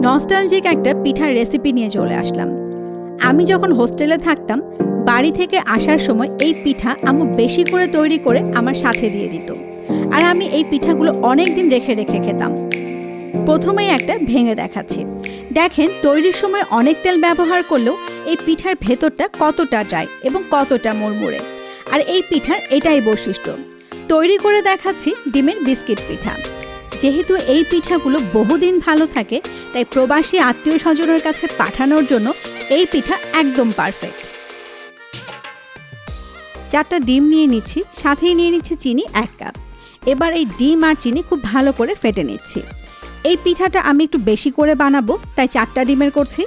Nostalgic একটা পিঠার recipe নিয়ে চলে আসলাম। আমি যখন হোস্টেলে থাকতাম, বাড়ি থেকে আসার সময় এই পিঠা আম্মু বেশি করে তৈরি করে আমার সাথে দিয়ে দিত, আর আমি এই পিঠাগুলো অনেক দিন রেখে রেখে খেতাম। প্রথমেই একটা ভেঙে দেখাচ্ছি। দেখেন, তৈরির সময় অনেক তেল ব্যবহার করলেও এই পিঠার ভেতরটা কতটা ড্রাই এবং কতটা মুড়মুড়ে। আর এই পিঠার এটাই বৈশিষ্ট্য। তৈরি করে দেখাচ্ছি ডিমের বিস্কিট পিঠা। যেহেতু এই পিঠাগুলো বহুদিন ভালো থাকে, তাই প্রবাসী আত্মীয় স্বজনের কাছে পাঠানোর জন্য এই পিঠা একদম পারফেক্ট। 4টা ডিম নিয়ে নিচ্ছি, সাথেই নিয়ে নিচ্ছি চিনি 1 কাপ। এবার এই ডিম আর চিনি খুব ভালো করে ফেটে নিচ্ছি। এই পিঠাটা আমি একটু বেশি করে বানাবো, তাই 4টা ডিমের করছি।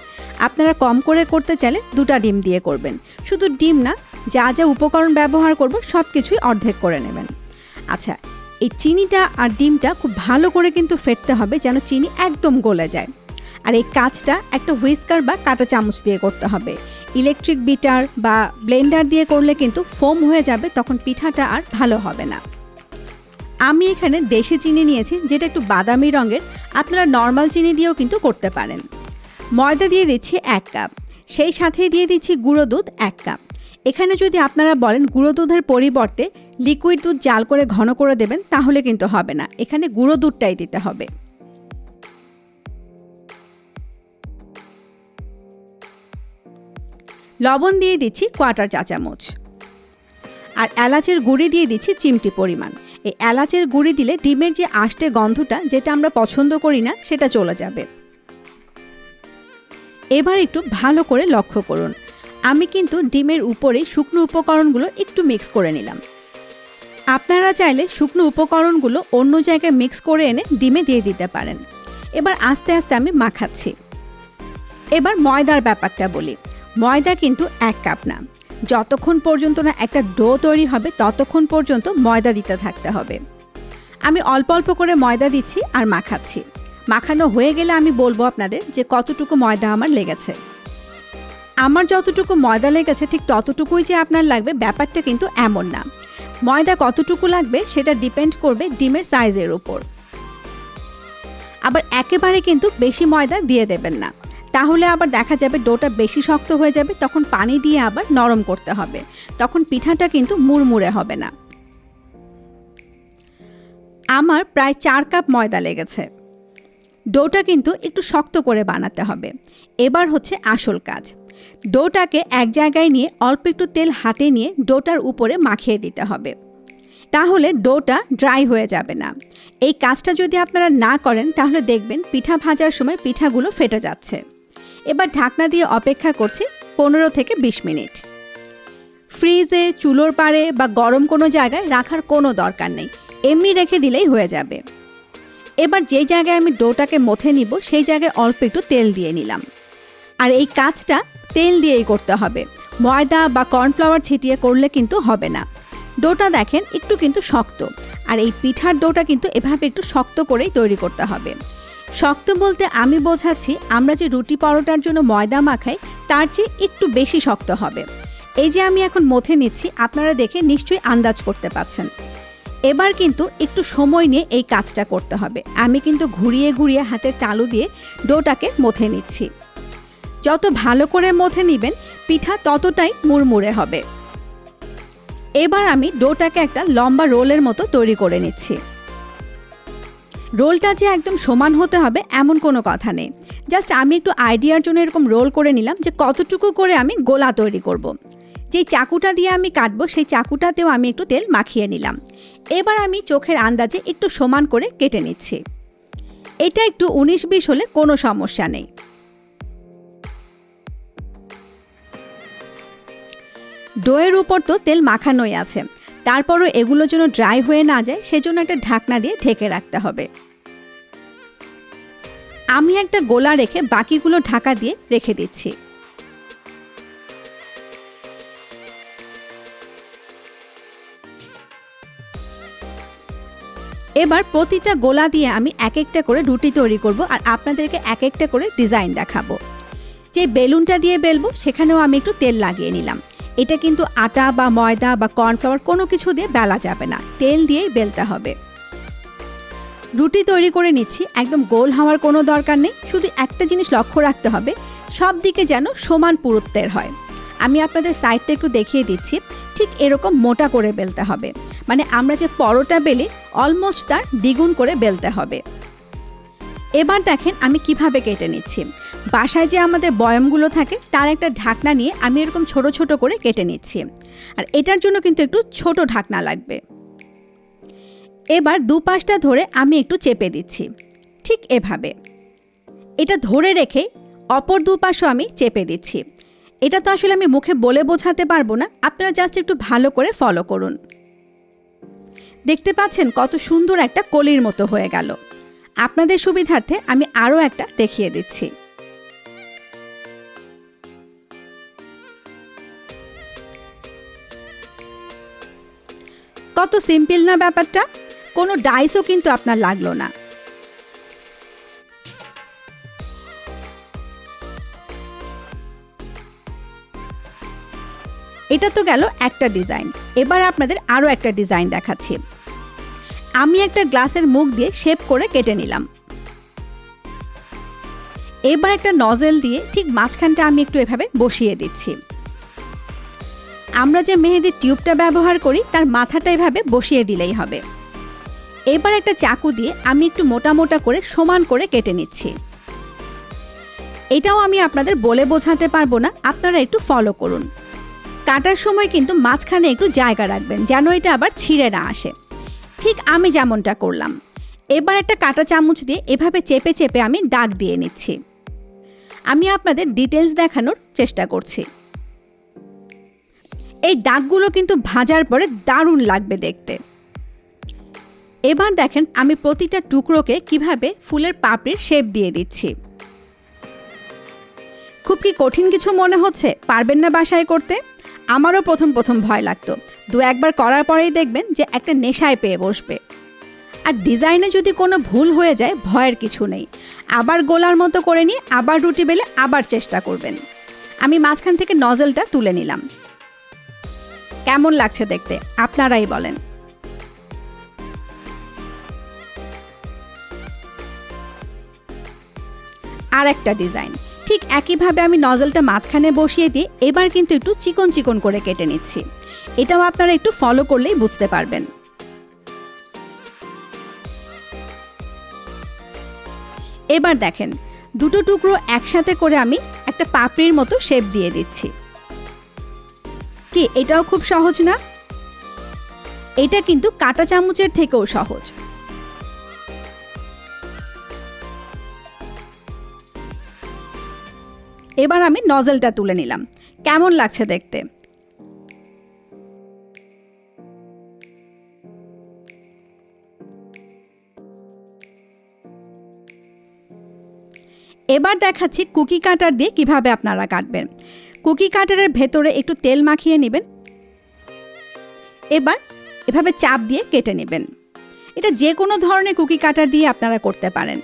আপনারা কম করে করতে চাইলে 2টা ডিম দিয়ে করবেন। শুধু ডিম না, যা যা উপকরণ ব্যবহার করব সব কিছুই অর্ধেক করে নেবেন। আচ্ছা, এই চিনিটা আর ডিমটা খুব ভালো করে কিন্তু ফেটতে হবে, যেন চিনি একদম গলে যায়। আর এই কাজটা একটা হুইস্কার বা কাঁটা চামচ দিয়ে করতে হবে। ইলেকট্রিক বিটার বা ব্লেন্ডার দিয়ে করলে কিন্তু ফোম হয়ে যাবে, তখন পিঠাটা আর ভালো হবে না। আমি এখানে দেশি চিনি নিয়েছি, যেটা একটু বাদামি রঙের। আপনারা নর্মাল চিনি দিয়েও কিন্তু করতে পারেন। ময়দা দিয়ে দিচ্ছি 1 কাপ, সেই সাথেই দিয়ে দিচ্ছি গুঁড়ো দুধ 1 কাপ। এখানে যদি আপনারা বলেন গুঁড়ো দুধের পরিবর্তে লিকুইড দুধ জাল করে ঘন করে দেবেন, তাহলে কিন্তু হবে না। এখানে গুঁড়ো দুধটাই দিতে হবে। লবণ দিয়ে দিচ্ছি 1/4 চা চামচ, আর এলাচের গুঁড়ি দিয়ে দিচ্ছি চিমটি পরিমাণ। এই এলাচের গুঁড়ি দিলে ডিমের যে আষ্টে গন্ধটা, যেটা আমরা পছন্দ করি না, সেটা চলে যাবে। এবার একটু ভালো করে লক্ষ্য করুন, আমি কিন্তু ডিমের উপরে শুকনো উপকরণগুলো একটু মিক্স করে নিলাম। আপনারা চাইলে শুকনো উপকরণগুলো অন্য জায়গায় মিক্স করে এনে ডিমে দিয়ে দিতে পারেন। এবার আস্তে আস্তে আমি মাখাচ্ছি। এবার ময়দার ব্যাপারটা বলি। ময়দা কিন্তু 1 কাপ না। যতক্ষণ পর্যন্ত না একটা ডো তৈরি হবে, ততক্ষণ পর্যন্ত ময়দা দিতে থাকতে হবে। আমি অল্প অল্প করে ময়দা দিচ্ছি আর মাখাচ্ছি। মাখানো হয়ে গেলে আমি বলবো আপনাদের যে কতটুকু ময়দা আমার লেগেছে। আমার যতটুকু ময়দা লেগেছে ঠিক ততটুকুই যে আপনার লাগবে, ব্যাপারটা কিন্তু এমন না। ময়দা কতটুকু লাগবে সেটা ডিপেন্ড করবে ডিমের সাইজের উপর। আবার একেবারে কিন্তু বেশি ময়দা দিয়ে দেবেন না, তাহলে আবার দেখা যাবে ডোটা বেশি শক্ত হয়ে যাবে। তখন পানি দিয়ে আবার নরম করতে হবে, তখন পিঠাটা কিন্তু মুড়মুড়ে হবে না। আমার প্রায় 4 কাপ ময়দা লেগেছে। ডোটা কিন্তু একটু শক্ত করে বানাতে হবে। এবার হচ্ছে আসল কাজ। ডোটাকে এক জায়গায় নিয়ে অল্প একটু তেল হাতে নিয়ে ডোটার উপরে মাখিয়ে দিতে হবে, তাহলে ডোটা ড্রাই হয়ে যাবে না। এই কাজটা যদি আপনারা না করেন, তাহলে দেখবেন পিঠা ভাজার সময় পিঠাগুলো ফেটে যাচ্ছে। এবার ঢাকনা দিয়ে অপেক্ষা করছি 15 থেকে 20 মিনিট। ফ্রিজে, চুলোর পাড়ে বা গরম কোনো জায়গায় রাখার কোনো দরকার নেই, এমনি রেখে দিলেই হয়ে যাবে। এবার যেই জায়গায় আমি ডোটাকে মথে নিব, সেই জায়গায় অল্প একটু তেল দিয়ে নিলাম। আর এই কাজটা তেল দিয়েই করতে হবে, ময়দা বা কর্নফ্লাওয়ার ছিটিয়ে করলে কিন্তু হবে না। ডোটা দেখেন একটু কিন্তু শক্ত, আর এই পিঠার ডোটা কিন্তু এভাবে একটু শক্ত করেই তৈরি করতে হবে। শক্ত বলতে আমি বোঝাচ্ছি, আমরা যে রুটি পরোটার জন্য ময়দা মাখাই, তার চেয়ে একটু বেশি শক্ত হবে। এই যে আমি এখন মথে নিচ্ছি, আপনারা দেখে নিশ্চয়ই আন্দাজ করতে পারছেন। এবার কিন্তু একটু সময় নিয়ে এই কাজটা করতে হবে। আমি কিন্তু ঘুরিয়ে ঘুরিয়ে হাতের তালু দিয়ে ডোটাকে মথে নিচ্ছি। যত ভালো করে মথে নেবেন, পিঠা ততটাই মুড়মুড়ে হবে। এবার আমি ডোটাকে একটা লম্বা রোলের মতো তৈরি করে নিচ্ছি। রোলটা যে একদম সমান হতে হবে এমন কোনো কথা নেই, জাস্ট আমি একটু আইডিয়ার জন্য এরকম রোল করে নিলাম যে কতটুকু করে আমি গোলা তৈরি করব। যেই চাকুটা দিয়ে আমি কাটবো, সেই চাকুটাতেও আমি একটু তেল মাখিয়ে নিলাম। এবার আমি চোখের আন্দাজে একটু সমান করে কেটে নিচ্ছি। এটা একটু 19-20 হলে কোনো সমস্যা নেই। ডোয়ের উপর তো তেল মাখানোই আছে, তারপরও এগুলো যেন ড্রাই হয়ে না যায়, সেজন্য একটা ঢাকনা দিয়ে ঢেকে রাখতে হবে। আমি একটা গোলা রেখে বাকিগুলো ঢাকা দিয়ে রেখে দিচ্ছি। এবার প্রতিটা গোলা দিয়ে আমি এক একটা করে রুটি তৈরি করব, আর আপনাদেরকে এক একটা করে ডিজাইন দেখাবো। যে বেলুনটা দিয়ে বেলবো, সেখানেও আমি একটু তেল লাগিয়ে নিলাম। এটা কিন্তু আটা বা ময়দা বা কর্নফ্লাওয়ার কোনো কিছু দিয়ে বেলা যাবে না, তেল দিয়েই বেলতে হবে। রুটি তৈরি করে নিচ্ছি, একদম গোল হওয়ার কোনো দরকার নেই। শুধু একটা জিনিস লক্ষ্য রাখতে হবে, সব দিকে যেন সমান পুরুত্বের হয়। আমি আপনাদের সাইডটা একটু দেখিয়ে দিচ্ছি। ঠিক এরকম মোটা করে বেলতে হবে, মানে আমরা যে পরোটা বেলি অলমোস্ট তার দ্বিগুণ করে বেলতে হবে। এবার দেখেন আমি কিভাবে কেটে নিচ্ছি। বাসায় যে আমাদের বয়ামগুলো থাকে তার একটা ঢাকনা নিয়ে আমি এরকম ছোট ছোট করে কেটে নিচ্ছি। আর এটার জন্য কিন্তু একটু ছোট ঢাকনা লাগবে। এবার দুপাশটা ধরে আমি একটু চেপে দিচ্ছি, ঠিক এভাবে। এটা ধরে রেখে অপর দুপাশও আমি চেপে দিচ্ছি। এটা তো আসলে আমি মুখে বলে বোঝাতে পারবো না, আপনারা জাস্ট একটু ভালো করে ফলো করুন। দেখতে পাচ্ছেন কত সুন্দর একটা কলির মতো হয়ে গেল। আপনাদের সুবিধার্থে আমি আরও একটা দেখিয়ে দিচ্ছি। কত সিম্পল না ব্যাপারটা, কোনো ডাইসও কিন্তু আপনার লাগলো না। এটা তো গেল একটা ডিজাইন। এবার আপনাদের আরও একটা ডিজাইন দেখাচ্ছি। আমি একটা গ্লাসের মুখ দিয়ে শেপ করে কেটে নিলাম। এবার একটা নজেল দিয়ে ঠিক মাঝখানটা আমি একটু এভাবে বসিয়ে দিচ্ছি। আমরা যে মেহেদির টিউবটা ব্যবহার করি তার মাথাটা এভাবে বসিয়ে দিলেই হবে। এবার একটা চাকু দিয়ে আমি একটু মোটা মোটা করে সমান করে কেটে নিচ্ছি। এটাও আমি আপনাদের বলে বোঝাতে পারবো না, আপনারা একটু ফলো করুন। কাটার সময় কিন্তু মাঝখানে একটু জায়গা রাখবেন যেন এটা আবার ছিঁড়ে না আসে, ঠিক আমি যেমনটা করলাম। এবার একটা কাঁটা চামচ দিয়ে এভাবে চেপে চেপে আমি দাগ দিয়ে নিচ্ছি। আমি আপনাদের ডিটেলস দেখানোর চেষ্টা করছি। এই দাগগুলো কিন্তু ভাজার পরে দারুণ লাগবে দেখতে। এবার দেখেন আমি প্রতিটা টুকরোকে কিভাবে ফুলের পাপড়ির শেপ দিয়ে দিচ্ছি। খুব কি কঠিন কিছু মনে হচ্ছে? পারবেন না বাসায় করতে? আমারও প্রথম প্রথম ভয় লাগতো, দু একবার করার পরেই দেখবেন যে একটা নেশায় পেয়ে বসবে। আর ডিজাইনে যদি কোনো ভুল হয়ে যায় ভয়ের কিছু নেই, আবার গোলার মতো করে নিয়ে আবার রুটি বেলে আবার চেষ্টা করবেন। আমি মাঝখান থেকে নজলটা তুলে নিলাম। কেমন লাগছে দেখতে আপনারাই বলেন। আর একটা ডিজাইন ঠিক একইভাবে আমি নজলটা মাঝখানে বসিয়ে দিয়ে এবার কিন্তু একটু চিকন চিকন করে কেটে নিচ্ছি। এটাও আপনারা একটু ফলো করলেই বুঝতে পারবেন। এবার দেখেন দুটো টুকরো একসাথে করে আমি একটা পাপড়ির মতো শেপ দিয়ে দিচ্ছি। কি এটাও খুব সহজ না? এটা কিন্তু কাঁটা চামচের থেকেও সহজ। এবার আমি নজলটা তুলে নিলাম। কেমন লাগছে দেখতে? এবার দেখাচ্ছি কুকি কাটার দিয়ে কিভাবে আপনারা কাটবেন। কুকি কাটারের ভেতরে একটু তেল মাখিয়ে নেবেন। এবার এভাবে চাপ দিয়ে কেটে নেবেন। এটা যে কোনো ধরনের কুকি কাটার দিয়ে আপনারা করতে পারেন।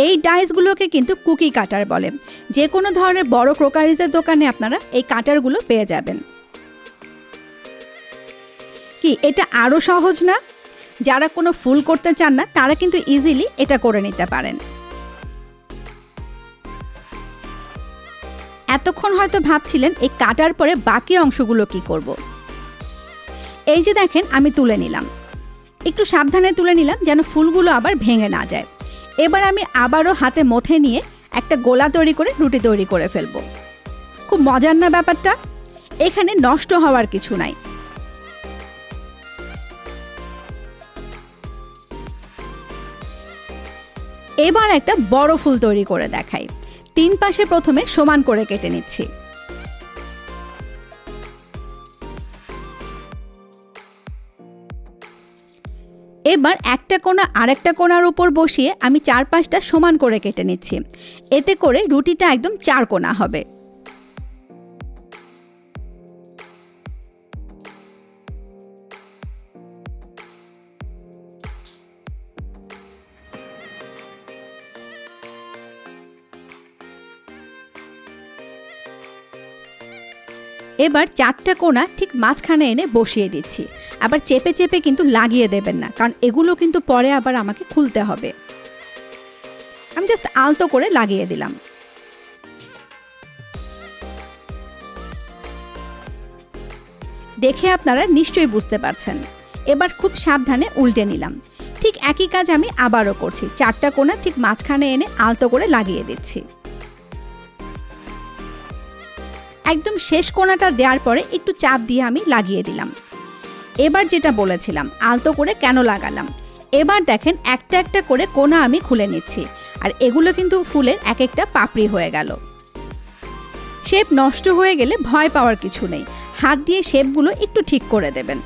এই ডাইসগুলোকে কিন্তু কুকি কাটার বলে। যে কোনো ধরনের বড় ক্রোকারিজের দোকানে আপনারা এই কাটারগুলো পেয়ে যাবেন। কি এটা আরও সহজ না? যারা কোনো ফুল করতে চান না তারা কিন্তু ইজিলি এটা করে নিতে পারেন। এতক্ষণ হয়তো ভাবছিলেন এই কাটার পরে বাকি অংশগুলো কি করব। এই যে দেখেন আমি তুলে নিলাম, একটু সাবধানে তুলে নিলাম যেন ফুলগুলো আবার ভেঙে না যায়। এবার আমি আবারও হাতে মথে নিয়ে একটা গোলা তৈরি করে রুটি তৈরি করে ফেলবো। খুব মজার না ব্যাপারটা? এখানে নষ্ট হওয়ার কিছু নাই। এবার একটা বড় ফুল তৈরি করে দেখাই। তিন পাশে প্রথমে সমান করে কেটে নিচ্ছি। এবার একটা কোণা আরেকটা কোণার উপর বসিয়ে আমি চারপাশটা সমান করে কেটে নিচ্ছি। এতে করে রুটিটা একদম চার কোণা হবে। এবার 4টা কোণা ঠিক মাঝখানে এনে বসিয়ে দিচ্ছি। আবার চেপে চেপে কিন্তু লাগিয়ে দেবেন না, কারণ এগুলো কিন্তু পরে আবার আমাকে খুলতে হবে। আমি জাস্ট আলতো করে লাগিয়ে দিলাম। দেখে আপনারা নিশ্চয়ই বুঝতে পারছেন। এবার খুব সাবধানে উল্টে নিলাম। ঠিক একই কাজ আমি আবারও করছি। 4টা কোণা ঠিক মাঝখানে এনে আলতো করে লাগিয়ে দিচ্ছি। একদম শেষ কোণাটা দেওয়ার পরে একটু চাপ দিয়ে আমি লাগিয়ে দিলাম। এবার যেটা বলেছিলাম আলতো করে কেন লাগালাম, এবার দেখেন একটা একটা করে কোণা আমি খুলে নিচ্ছি। আর এগুলো কিন্তু ফুলের এক একটা পাপড়ি হয়ে গেল। শেপ নষ্ট হয়ে গেলে ভয় পাওয়ার কিছু নেই, হাত দিয়ে শেপগুলো একটু ঠিক করে দেবেন।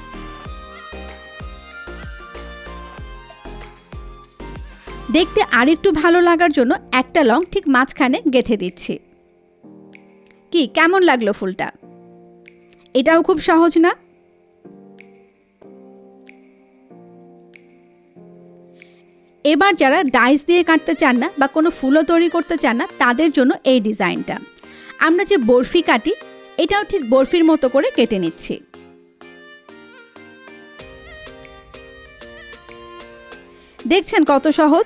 দেখতে আরেকটু ভালো লাগার জন্য একটা লং ঠিক মাঝখানে গেঁথে দিচ্ছি। কি কেমন লাগলো ফুলটা? এটাও খুব সহজ না? এবার যারা ডাইস দিয়ে কাটতে চান না বা কোনো ফুলও তৈরি করতে চান না, তাদের জন্য এই ডিজাইনটা। আমরা যে বরফি কাটি, এটাও ঠিক বরফির মতো করে কেটে নিচ্ছি। দেখছেন কত সহজ?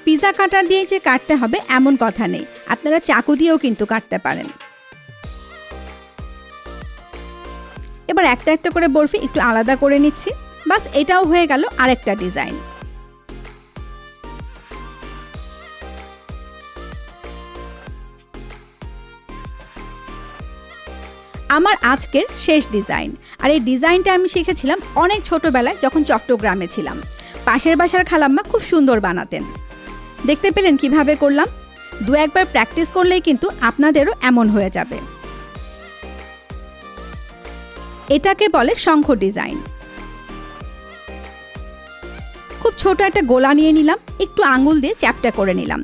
পিজা কাটার দিয়ে যে কাটতে হবে এমন কথা নেই, আপনারা চাকু দিয়েও কিন্তু কাটতে পারেন। এবার একটা একটা করে বরফি একটু আলাদা করে নিচ্ছি। বাস, এটাও হয়ে গেল আরেকটা ডিজাইন। আমার আজকের শেষ ডিজাইন। আর এই ডিজাইনটা আমি শিখেছিলাম অনেক ছোটবেলায়, যখন চট্টগ্রামে ছিলাম। পাশের বাসার খালাম্মা খুব সুন্দর বানাতেন। দেখতে পেলেন কিভাবে করলাম? দু একবার প্র্যাকটিস করলেই কিন্তু আপনাদেরও এমন হয়ে যাবে। এটাকে বলে শঙ্খ ডিজাইন। খুব ছোট একটা গোলা নিয়ে নিলাম, একটু আঙ্গুল দিয়ে চ্যাপটা করে নিলাম।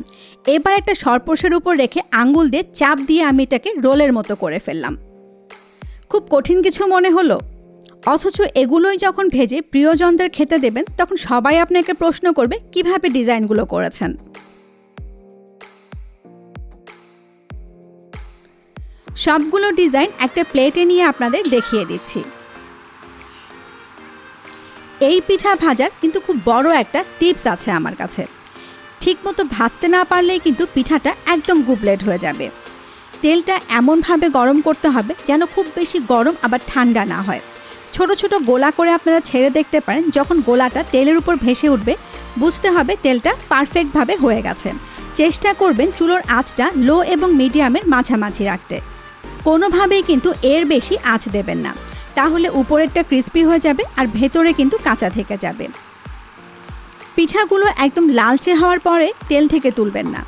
এবার একটা সরপোষের উপর রেখে আঙ্গুল দিয়ে চাপ দিয়ে আমি এটাকে রোলের মতো করে ফেললাম। খুব কঠিন কিছু মনে হলো? অথচ এগুলোই যখন ভেজে প্রিয়জনদের খেতে দেবেন, তখন সবাই আপনাকে প্রশ্ন করবে কিভাবে ডিজাইনগুলো করেছেন। সবগুলো ডিজাইন একটা প্লেটে নিয়ে আপনাদের দেখিয়ে দিচ্ছি। এই পিঠা ভাজার কিন্তু খুব বড় একটা টিপস আছে আমার কাছে। ঠিকমতো ভাজতে না পারলেই কিন্তু পিঠাটা একদম গুবলেট হয়ে যাবে। তেলটা এমনভাবে গরম করতে হবে যেন খুব বেশি গরম আবার ঠান্ডা না হয়। ছোট ছোট গোলা করে আপনারা ছেড়ে দেখতে পারেন। যখন গোলাটা তেলের উপর ভেসে উঠবে, বুঝতে হবে তেলটা পারফেক্টভাবে হয়ে গেছে। চেষ্টা করবেন চুলোর আঁচটা লো এবং মিডিয়ামের মাঝামাঝি রাখতে। কোনোভাবেই কিন্তু এর বেশি আঁচ দেবেন না, তাহলে উপরেরটা ক্রিস্পি হয়ে যাবে আর ভেতরে কিন্তু কাঁচা থেকে যাবে। পিঠাগুলো একদম লালচে হওয়ার পরে তেল থেকে তুলবেন না।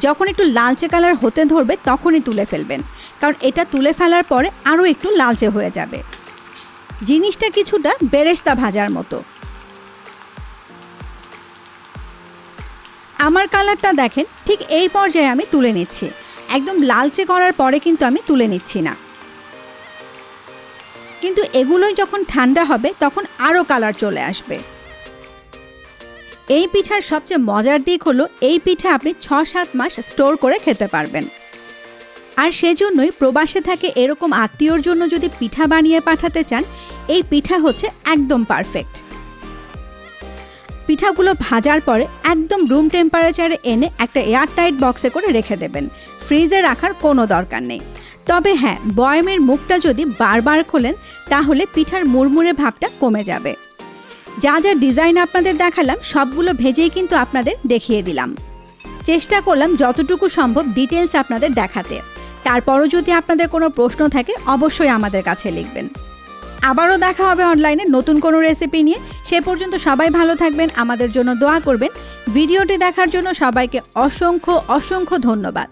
যখন একটু লালচে কালার হতে ধরবে তখনই তুলে ফেলবেন, কারণ এটা তুলে ফেলার পরে আরও একটু লালচে হয়ে যাবে। জিনিসটা কিছুটা বেরেস্তা ভাজার মতো। আমার কালারটা দেখেন, ঠিক এই পর্যায়ে আমি তুলে নিচ্ছি। একদম লালচে করার পরে কিন্তু আমি তুলে নিচ্ছি না। কিন্তু এগুলোই যখন ঠান্ডা হবে তখন আরও কালার চলে আসবে। এই পিঠার সবচেয়ে মজার দিক হলো এই পিঠা আপনি 6-7 মাস স্টোর করে খেতে পারবেন। আর সেজন্যই প্রবাসে থাকে এরকম আত্মীয়র জন্য যদি পিঠা বানিয়ে পাঠাতে চান, এই পিঠা হচ্ছে একদম পারফেক্ট। পিঠাগুলো ভাজার পরে একদম রুম টেম্পারেচারে এনে একটা এয়ারটাইট বক্সে করে রেখে দেবেন। ফ্রিজে রাখার কোনো দরকার নেই। তবে হ্যাঁ, বয়ামের মুখটা যদি বারবার খোলেন তাহলে পিঠার মুড়মুড়ে ভাবটা কমে যাবে। যা যা ডিজাইন আপনাদের দেখালাম সবগুলো ভেজেই কিন্তু আপনাদের দেখিয়ে দিলাম। চেষ্টা করলাম যতটুকু সম্ভব ডিটেলস আপনাদের দেখাতে। তারপরও যদি আপনাদের কোনো প্রশ্ন থাকে অবশ্যই আমাদের কাছে লিখবেন। আবারও দেখা হবে অনলাইনে নতুন কোনো রেসিপি নিয়ে। সে পর্যন্ত সবাই ভালো থাকবেন, আমাদের জন্য দোয়া করবেন। ভিডিওটি দেখার জন্য সবাইকে অসংখ্য অসংখ্য ধন্যবাদ।